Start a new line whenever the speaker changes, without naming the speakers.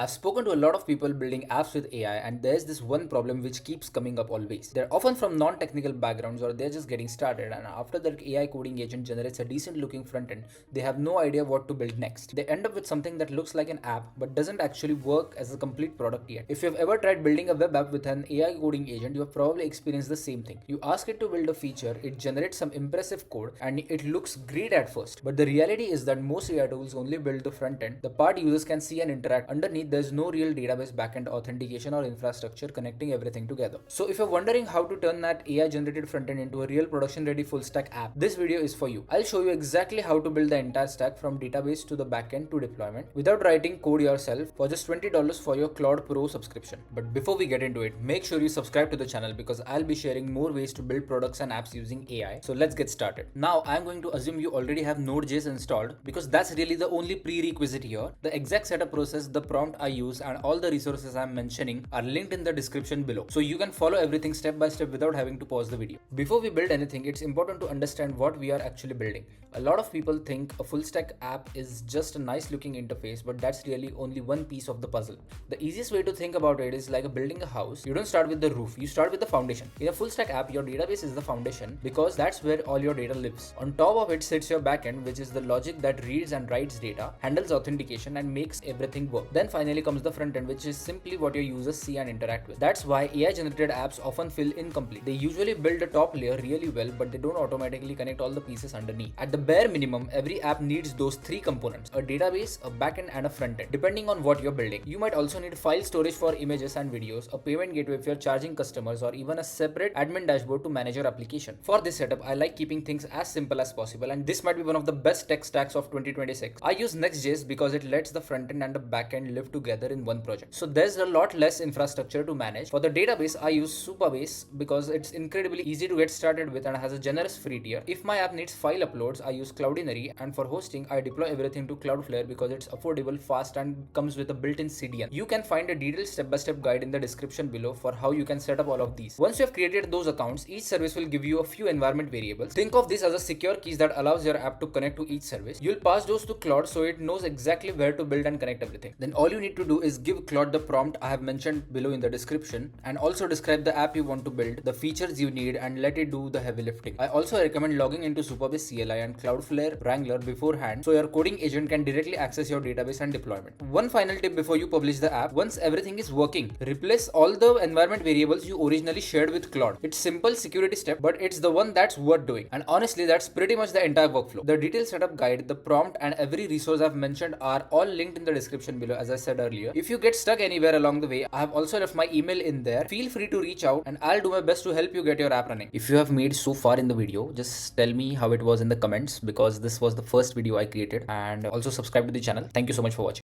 I've spoken to a lot of people building apps with AI, and there's this one problem which keeps coming up always. They're often from non-technical backgrounds or they're just getting started, and after the AI coding agent generates a decent looking front end, they have no idea what to build next. They end up with something that looks like an app but doesn't actually work as a complete product yet. If you've ever tried building a web app with an AI coding agent, you have probably experienced the same thing. You ask it to build a feature, it generates some impressive code, and it looks great at first. But the reality is that most AI tools only build the front end, the part users can see and interact. Underneath, there's no real database backend authentication or infrastructure connecting everything together. So if you're wondering how to turn that AI generated frontend into a real production ready full stack app, this video is for you. I'll show you exactly how to build the entire stack from database to the backend to deployment without writing code yourself for just $20 for your Claude Pro subscription. But before we get into it, make sure you subscribe to the channel because I'll be sharing more ways to build products and apps using AI. So let's get started. Now I'm going to assume you already have Node.js installed because that's really the only prerequisite here. The exact setup process, the prompt I use, and all the resources I'm mentioning are linked in the description below, so you can follow everything step by step without having to pause the video. Before we build anything, it's important to understand what we are actually building. A lot of people think a full stack app is just a nice looking interface, but that's really only one piece of the puzzle. The easiest way to think about it is like building a house. You don't start with the roof, you start with the foundation. In a full stack app, your database is the foundation because that's where all your data lives. On top of it sits your backend, which is the logic that reads and writes data, handles authentication, and makes everything work. Then finally comes the front end, which is simply what your users see and interact with. That's why AI generated apps often feel incomplete. They usually build the top layer really well, but they don't automatically connect all the pieces underneath. At the bare minimum, every app needs those three components: a database, a backend, and a front end, depending on what you're building. You might also need file storage for images and videos, a payment gateway if you're charging customers, or even a separate admin dashboard to manage your application. For this setup, I like keeping things as simple as possible, and this might be one of the best tech stacks of 2026. I use Next.js because it lets the front end and the backend live together in one project. So there's a lot less infrastructure to manage. For the database, I use Supabase because it's incredibly easy to get started with and has a generous free tier. If my app needs file uploads, I use Cloudinary, and for hosting, I deploy everything to Cloudflare because it's affordable, fast, and comes with a built-in CDN. You can find a detailed step-by-step guide in the description below for how you can set up all of these. Once you have created those accounts, each service will give you a few environment variables. Think of this as a secure keys that allows your app to connect to each service. You'll pass those to Claude so it knows exactly where to build and connect everything. Then all you need to do is give Claude the prompt I have mentioned below in the description, and also describe the app you want to build, the features you need, and let it do the heavy lifting. I also recommend logging into Supabase CLI and Cloudflare Wrangler beforehand so your coding agent can directly access your database and deployment. One final tip before you publish the app: once everything is working, replace all the environment variables you originally shared with Claude. It's simple security step, but it's the one that's worth doing. And honestly, that's pretty much the entire workflow. The detailed setup guide, the prompt, and every resource I've mentioned are all linked in the description below, as I said earlier. If you get stuck anywhere along the way, I have also left my email in there. Feel free to reach out and I'll do my best to help you get your app running. If you have made so far in the video, just tell me how it was in the comments because this was the first video I created, and also subscribe to the channel. Thank you so much for watching.